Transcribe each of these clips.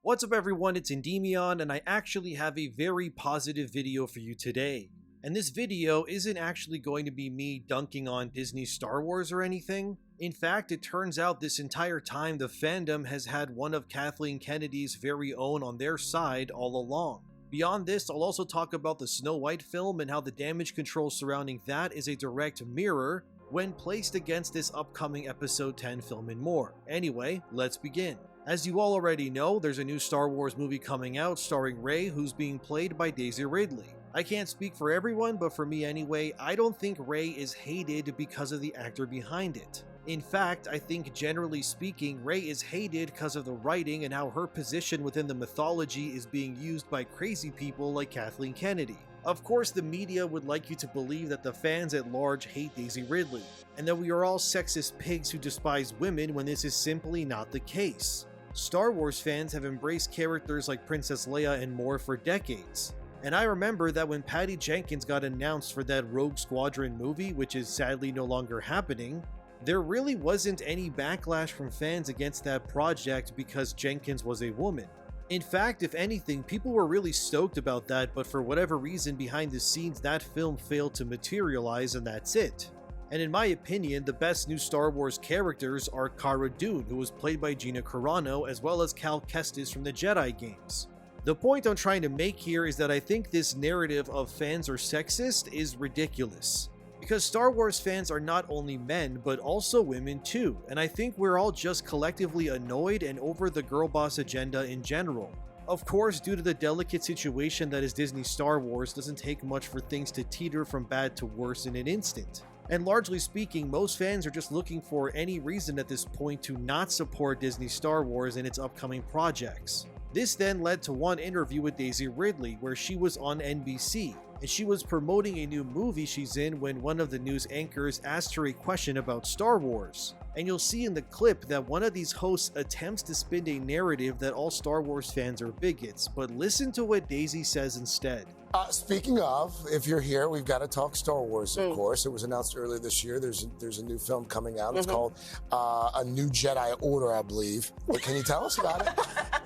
What's up everyone, it's ENDYMION, and I actually have a very positive video for you today. And this video isn't actually going to be me dunking on Disney Star Wars or anything. In fact, it turns out this entire time the fandom has had one of Kathleen Kennedy's very own on their side all along. Beyond this, I'll also talk about the Snow White film and how the damage control surrounding that is a direct mirror when placed against this upcoming episode 10 film and more. Anyway, let's begin. As you all already know, there's a new Star Wars movie coming out starring Rey, who's being played by Daisy Ridley. I can't speak for everyone, but for me anyway, I don't think Rey is hated because of the actor behind it. In fact, I think generally speaking, Rey is hated because of the writing and how her position within the mythology is being used by crazy people like Kathleen Kennedy. Of course, the media would like you to believe that the fans at large hate Daisy Ridley, and that we are all sexist pigs who despise women when this is simply not the case. Star Wars fans have embraced characters like Princess Leia and more for decades. And I remember that when Patty Jenkins got announced for that Rogue Squadron movie, which is sadly no longer happening, there really wasn't any backlash from fans against that project because Jenkins was a woman. In fact, if anything, people were really stoked about that, but for whatever reason behind the scenes that film failed to materialize and that's it. And in my opinion, the best new Star Wars characters are Cara Dune, who was played by Gina Carano, as well as Cal Kestis from the Jedi games. The point I'm trying to make here is that I think this narrative of fans are sexist is ridiculous. Because Star Wars fans are not only men, but also women too, and I think we're all just collectively annoyed and over the girl boss agenda in general. Of course, due to the delicate situation that is Disney Star Wars, doesn't take much for things to teeter from bad to worse in an instant. And largely speaking, most fans are just looking for any reason at this point to not support Disney Star Wars and its upcoming projects. This then led to one interview with Daisy Ridley where she was on NBC, and she was promoting a new movie she's in when one of the news anchors asked her a question about Star Wars. And you'll see in the clip that one of these hosts attempts to spin a narrative that all Star Wars fans are bigots, but listen to what Daisy says instead. Speaking of, if you're here, we've got to talk Star Wars, of course. It was announced earlier this year. There's a new film coming out. It's called A New Jedi Order, I believe. But can you tell us about it?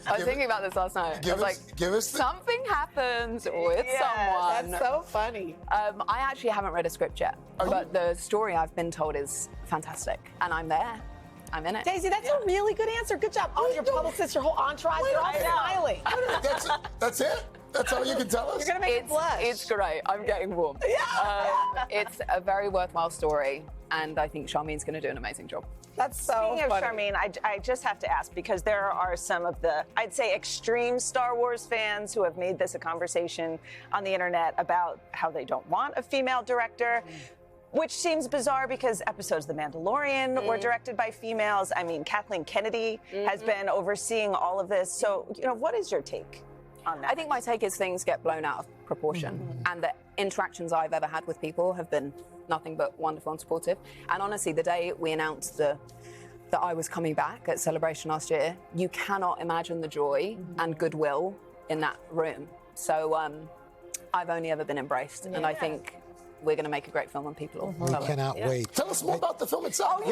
I was thinking about this last night. I was like, something happened with someone. That's so funny. I actually haven't read a script yet, but the story I've been told is fantastic, and I'm there. I'm in it. Daisy, that's a really good answer. Good job. Oh, your publicist, your whole entourage, they're all smiling. That's it? That's all you can tell us? You're going to make it blush. It's great. I'm getting warm. It's a very worthwhile story, and I think Charmine's going to do an amazing job. That's so Speaking funny. of Charmine, I just have to ask, because there are some of the, I'd say, extreme Star Wars fans who have made this a conversation on the internet about how they don't want a female director. Which seems bizarre because episodes of The Mandalorian were directed by females. I mean, Kathleen Kennedy has been overseeing all of this. So, what is your take on that? I think my take is things get blown out of proportion, and the interactions I've ever had with people have been nothing but wonderful and supportive. And honestly, the day we announced that I was coming back at Celebration last year, you cannot imagine the joy and goodwill in that room. So I've only ever been embraced, and I think we're going to make a great film and people will love it. Cannot wait. Tell us more about the film itself.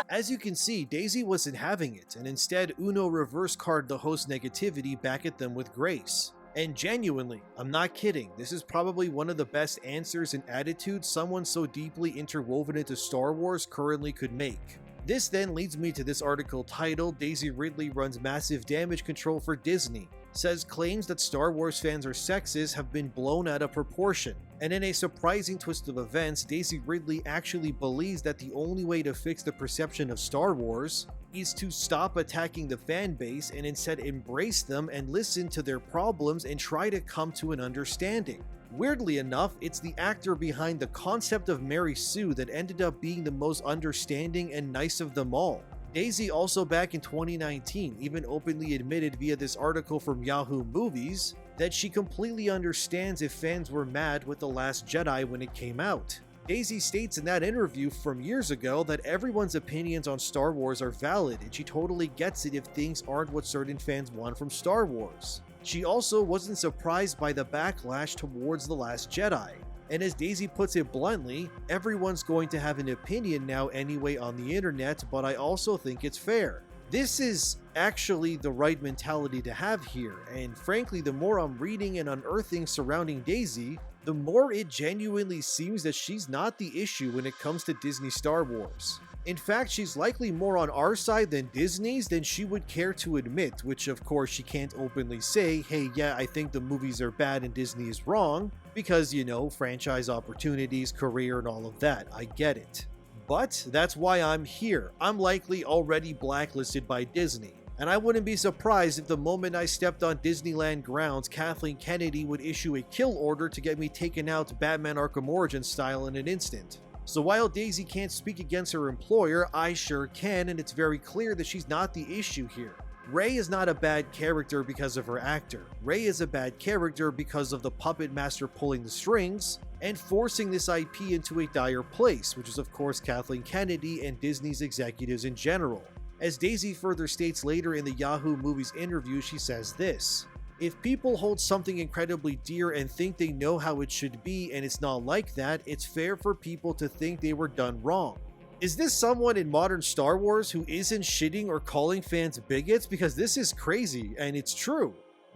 As you can see, Daisy wasn't having it, and instead Uno reverse carded the host's negativity back at them with grace. And genuinely, I'm not kidding, this is probably one of the best answers and attitudes someone so deeply interwoven into Star Wars currently could make. This then leads me to this article titled Daisy Ridley Runs Massive Damage Control for Disney. Says claims that Star Wars fans are sexist have been blown out of proportion. And in a surprising twist of events, Daisy Ridley actually believes that the only way to fix the perception of Star Wars is to stop attacking the fan base and instead embrace them and listen to their problems and try to come to an understanding. Weirdly enough, it's the actor behind the concept of Mary Sue that ended up being the most understanding and nice of them all. Daisy also back in 2019 even openly admitted via this article from Yahoo Movies that she completely understands if fans were mad with The Last Jedi when it came out. Daisy states in that interview from years ago that everyone's opinions on Star Wars are valid and she totally gets it if things aren't what certain fans want from Star Wars. She also wasn't surprised by the backlash towards The Last Jedi. And as Daisy puts it bluntly, everyone's going to have an opinion now anyway on the internet, but I also think it's fair. This is actually the right mentality to have here, and frankly, the more I'm reading and unearthing surrounding Daisy, the more it genuinely seems that she's not the issue when it comes to Disney Star Wars. In fact, she's likely more on our side than Disney's than she would care to admit, which of course she can't openly say, hey, yeah, I think the movies are bad and Disney is wrong, because, you know, franchise opportunities, career, and all of that. I get it. But that's why I'm here. I'm likely already blacklisted by Disney. And I wouldn't be surprised if the moment I stepped on Disneyland grounds, Kathleen Kennedy would issue a kill order to get me taken out Batman Arkham Origins style in an instant. So while Daisy can't speak against her employer, I sure can, and it's very clear that she's not the issue here. Rey is not a bad character because of her actor. Rey is a bad character because of the puppet master pulling the strings and forcing this IP into a dire place, which is of course Kathleen Kennedy and Disney's executives in general. As Daisy further states later in the Yahoo Movies interview, she says this: "If people hold something incredibly dear and think they know how it should be and it's not like that, it's fair for people to think they were done wrong." Is this someone in modern Star Wars who isn't shitting or calling fans bigots? Because this is crazy, and it's true.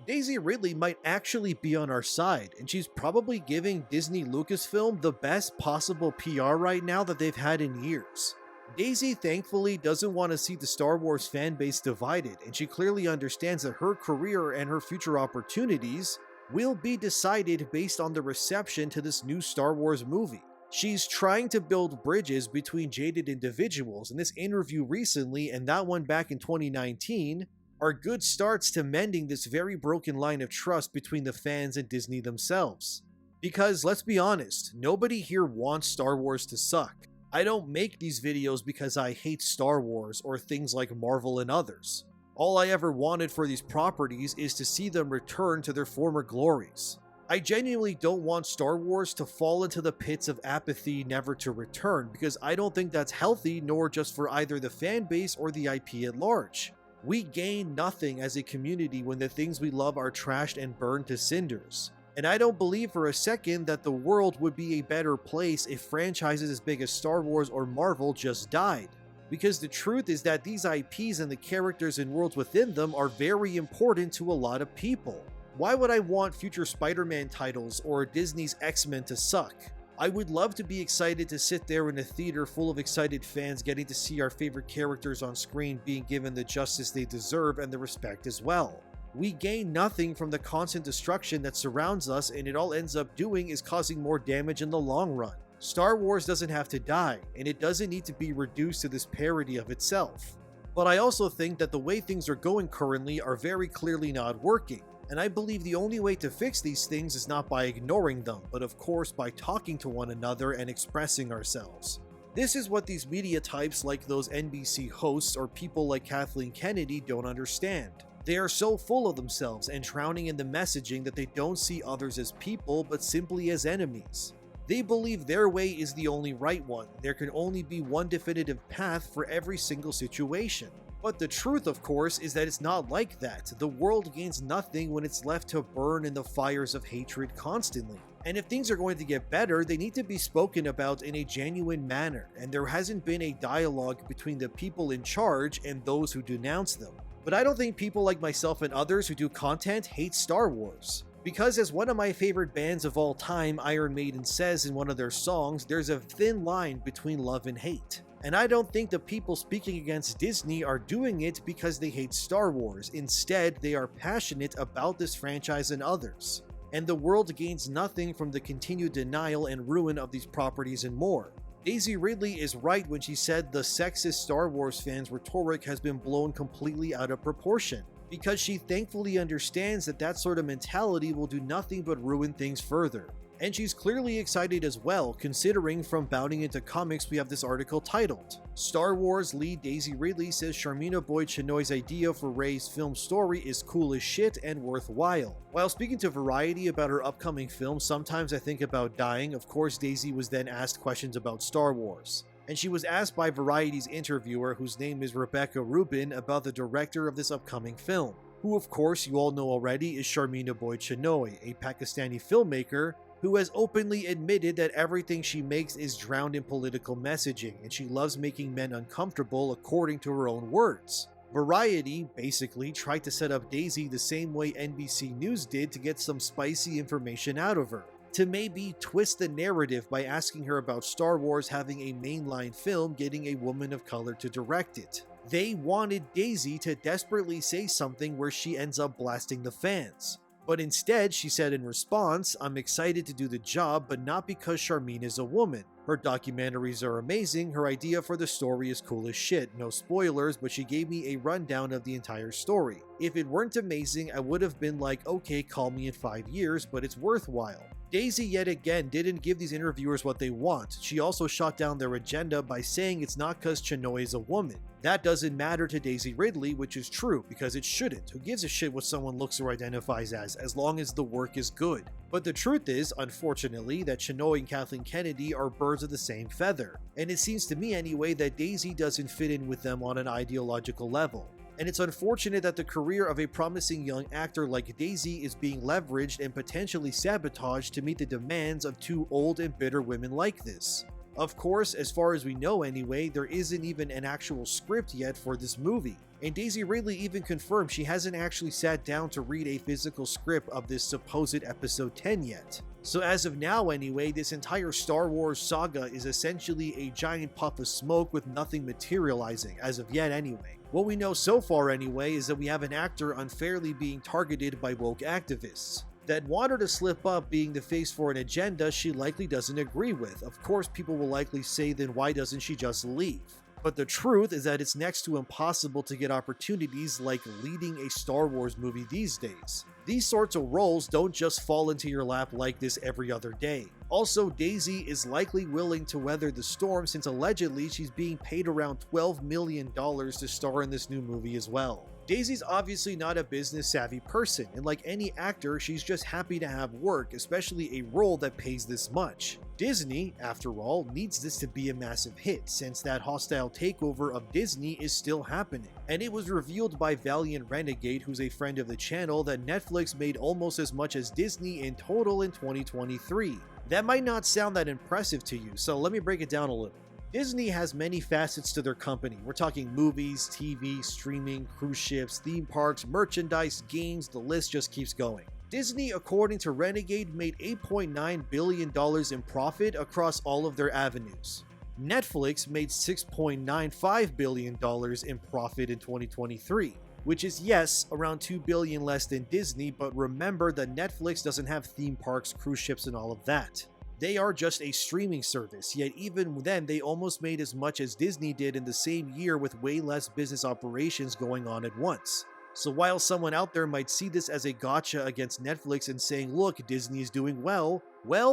Daisy Ridley might actually be on our side, and she's probably giving Disney Lucasfilm the best possible PR right now that they've had in years. Daisy thankfully doesn't want to see the Star Wars fanbase divided, and she clearly understands that her career and her future opportunities will be decided based on the reception to this new Star Wars movie. She's trying to build bridges between jaded individuals, and this interview recently and that one back in 2019 are good starts to mending this very broken line of trust between the fans and Disney themselves. Because let's be honest, nobody here wants Star Wars to suck. I don't make these videos because I hate Star Wars or things like Marvel and others. All I ever wanted for these properties is to see them return to their former glories. I genuinely don't want Star Wars to fall into the pits of apathy never to return, because I don't think that's healthy, nor just for either the fan base or the IP at large. We gain nothing as a community when the things we love are trashed and burned to cinders. And I don't believe for a second that the world would be a better place if franchises as big as Star Wars or Marvel just died. Because the truth is that these IPs and the characters and worlds within them are very important to a lot of people. Why would I want future Spider-Man titles or Disney's X-Men to suck? I would love to be excited to sit there in a theater full of excited fans getting to see our favorite characters on screen being given the justice they deserve and the respect as well. We gain nothing from the constant destruction that surrounds us, and it all ends up doing is causing more damage in the long run. Star Wars doesn't have to die, and it doesn't need to be reduced to this parody of itself. But I also think that the way things are going currently are very clearly not working, and I believe the only way to fix these things is not by ignoring them, but of course by talking to one another and expressing ourselves. This is what these media types like those NBC hosts or people like Kathleen Kennedy don't understand. They are so full of themselves and drowning in the messaging that they don't see others as people but simply as enemies. They believe their way is the only right one. There can only be one definitive path for every single situation. But the truth, of course, is that it's not like that. The world gains nothing when it's left to burn in the fires of hatred constantly. And if things are going to get better, they need to be spoken about in a genuine manner, and there hasn't been a dialogue between the people in charge and those who denounce them. But I don't think people like myself and others who do content hate Star Wars. Because as one of my favorite bands of all time, Iron Maiden, says in one of their songs, there's a thin line between love and hate. And I don't think the people speaking against Disney are doing it because they hate Star Wars. Instead, they are passionate about this franchise and others. And the world gains nothing from the continued denial and ruin of these properties and more. Daisy Ridley is right when she said the sexist Star Wars fans' rhetoric has been blown completely out of proportion, because she thankfully understands that that sort of mentality will do nothing but ruin things further. And she's clearly excited as well, considering from bounding into comics we have this article titled, Star Wars lead Daisy Ridley says Sharmina Boyd-Chinoy's idea for Rey's film story is cool as shit and worthwhile. While speaking to Variety about her upcoming film, Sometimes I Think About Dying, of course Daisy was then asked questions about Star Wars. And she was asked by Variety's interviewer, whose name is Rebecca Rubin, about the director of this upcoming film, who of course you all know already is Sharmina Boyd-Chinoy, a Pakistani filmmaker who has openly admitted that everything she makes is drowned in political messaging, and she loves making men uncomfortable according to her own words. Variety basically tried to set up Daisy the same way NBC News did to get some spicy information out of her, to maybe twist the narrative by asking her about Star Wars having a mainline film getting a woman of color to direct it. They wanted Daisy to desperately say something where she ends up blasting the fans. But instead, she said in response, "I'm excited to do the job, but not because Charmin is a woman. Her documentaries are amazing, her idea for the story is cool as shit. No spoilers, but she gave me a rundown of the entire story. If it weren't amazing, I would have been like, okay, call me in 5 years, but it's worthwhile." Daisy yet again didn't give these interviewers what they want. She also shot down their agenda by saying it's not cause Chinoy is a woman. That doesn't matter to Daisy Ridley, which is true, because it shouldn't. Who gives a shit what someone looks or identifies as long as the work is good? But the truth is, unfortunately, that Chinoy and Kathleen Kennedy are birds of the same feather. And it seems to me anyway that Daisy doesn't fit in with them on an ideological level. And it's unfortunate that the career of a promising young actor like Daisy is being leveraged and potentially sabotaged to meet the demands of two old and bitter women like this. Of course, as far as we know anyway, there isn't even an actual script yet for this movie. And Daisy Ridley even confirmed she hasn't actually sat down to read a physical script of this supposed episode 10 yet. So as of now anyway, this entire Star Wars saga is essentially a giant puff of smoke with nothing materializing, as of yet anyway. What we know so far anyway is that we have an actor unfairly being targeted by woke activists that want her to slip up being the face for an agenda she likely doesn't agree with. Of course, people will likely say, then why doesn't she just leave? But the truth is that it's next to impossible to get opportunities like leading a Star Wars movie these days. These sorts of roles don't just fall into your lap like this every other day. Also, Daisy is likely willing to weather the storm since allegedly she's being paid around $12 million to star in this new movie as well. Daisy's obviously not a business-savvy person, and like any actor, she's just happy to have work, especially a role that pays this much. Disney, after all, needs this to be a massive hit, since that hostile takeover of Disney is still happening. And it was revealed by Valiant Renegade, who's a friend of the channel, that Netflix made almost as much as Disney in total in 2023. That might not sound that impressive to you, so let me break it down a little. Disney has many facets to their company. We're talking movies, TV, streaming, cruise ships, theme parks, merchandise, games, the list just keeps going. Disney, according to Renegade, made $8.9 billion in profit across all of their avenues. Netflix made $6.95 billion in profit in 2023, which is, yes, around $2 billion less than Disney, but remember that Netflix doesn't have theme parks, cruise ships, and all of that. They are just a streaming service, yet even then they almost made as much as Disney did in the same year with way less business operations going on at once. So while someone out there might see this as a gotcha against Netflix and saying, look, Disney is doing well,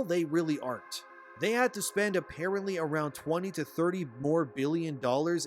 they really aren't. They had to spend apparently around $20 to $30 more billion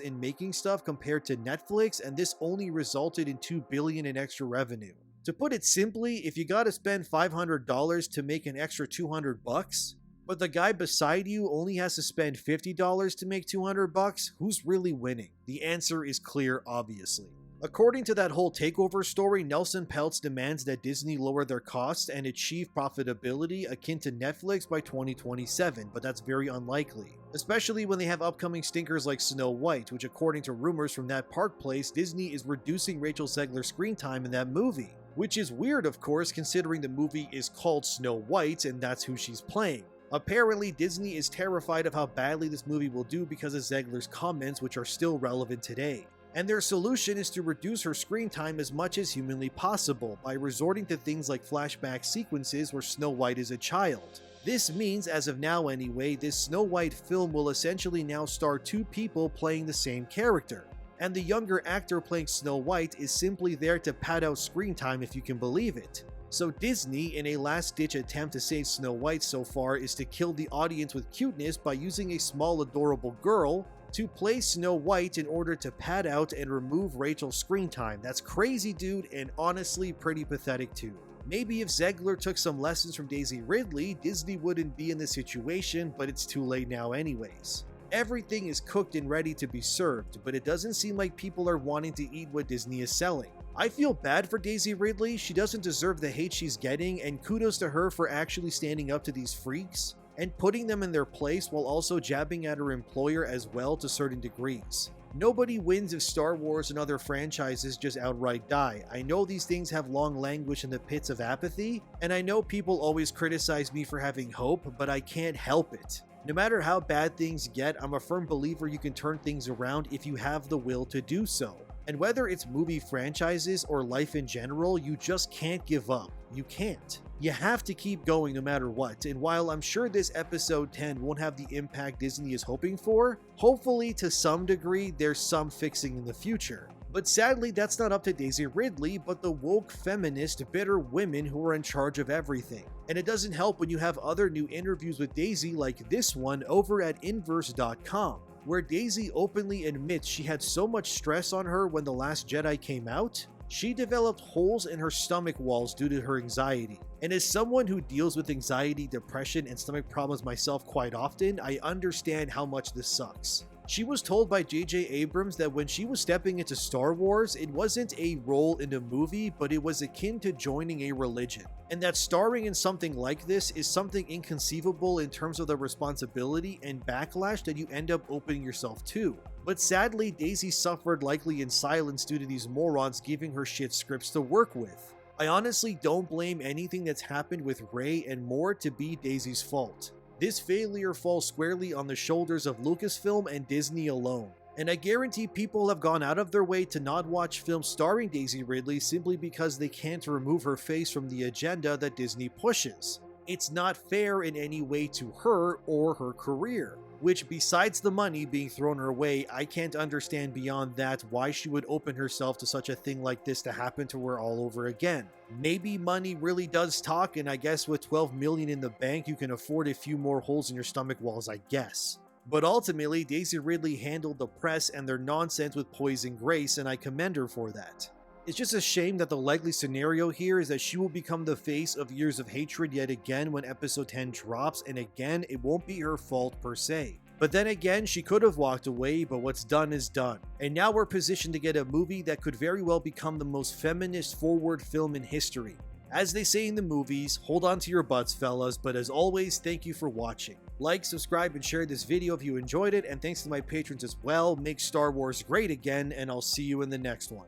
in making stuff compared to Netflix, and this only resulted in $2 billion in extra revenue. To put it simply, if you gotta spend $500 to make an extra $200, but the guy beside you only has to spend $50 to make $200, who's really winning? The answer is clear, obviously. According to that whole takeover story, Nelson Peltz demands that Disney lower their costs and achieve profitability akin to Netflix by 2027, but that's very unlikely. Especially when they have upcoming stinkers like Snow White, which according to rumors from that park place, Disney is reducing Rachel Zegler's screen time in that movie. Which is weird, of course, considering the movie is called Snow White and that's who she's playing. Apparently, Disney is terrified of how badly this movie will do because of Zegler's comments, which are still relevant today. And their solution is to reduce her screen time as much as humanly possible by resorting to things like flashback sequences where Snow White is a child. This means, as of now anyway, this Snow White film will essentially now star two people playing the same character. And the younger actor playing Snow White is simply there to pad out screen time, if you can believe it. So Disney, in a last-ditch attempt to save Snow White so far, is to kill the audience with cuteness by using a small adorable girl to play Snow White in order to pad out and remove Rachel's screen time. That's crazy, dude, and honestly pretty pathetic too. Maybe if Zegler took some lessons from Daisy Ridley, Disney wouldn't be in this situation, but it's too late now anyways. Everything is cooked and ready to be served, but it doesn't seem like people are wanting to eat what Disney is selling. I feel bad for Daisy Ridley. She doesn't deserve the hate she's getting, and kudos to her for actually standing up to these freaks. and putting them in their place while also jabbing at her employer as well to certain degrees. Nobody wins if Star Wars and other franchises just outright die. I know these things have long languished in the pits of apathy, and I know people always criticize me for having hope, but I can't help it. No matter how bad things get, I'm a firm believer you can turn things around if you have the will to do so. And whether it's movie franchises or life in general, you just can't give up. You can't. You have to keep going no matter what, and while I'm sure this episode 10 won't have the impact Disney is hoping for, hopefully to some degree there's some fixing in the future. But sadly, that's not up to Daisy Ridley, but the woke, feminist, bitter women who are in charge of everything. And it doesn't help when you have other new interviews with Daisy like this one over at Inverse.com, where Daisy openly admits she had so much stress on her when The Last Jedi came out, she developed holes in her stomach walls due to her anxiety. And as someone who deals with anxiety, depression, and stomach problems myself quite often, I understand how much this sucks. She was told by J.J. Abrams that when she was stepping into Star Wars, it wasn't a role in a movie, but it was akin to joining a religion. And that starring in something like this is something inconceivable in terms of the responsibility and backlash that you end up opening yourself to. But sadly, Daisy suffered likely in silence due to these morons giving her shit scripts to work with. I honestly don't blame anything that's happened with Rey and more to be Daisy's fault. This failure falls squarely on the shoulders of Lucasfilm and Disney alone. And I guarantee people have gone out of their way to not watch films starring Daisy Ridley simply because they can't remove her face from the agenda that Disney pushes. It's not fair in any way to her or her career. Which, besides the money being thrown her way, I can't understand beyond that why she would open herself to such a thing like this to happen to her all over again. Maybe money really does talk, and I guess with $12 million in the bank you can afford a few more holes in your stomach walls, I guess. But ultimately, Daisy Ridley handled the press and their nonsense with poise and grace, and I commend her for that. It's just a shame that the likely scenario here is that she will become the face of Years of Hatred yet again when episode 10 drops, and again, it won't be her fault per se. But then again, she could have walked away, but what's done is done. And now we're positioned to get a movie that could very well become the most feminist forward film in history. As they say in the movies, hold on to your butts, fellas, but as always, thank you for watching. Like, subscribe, and share this video if you enjoyed it, and thanks to my patrons as well. Make Star Wars great again, and I'll see you in the next one.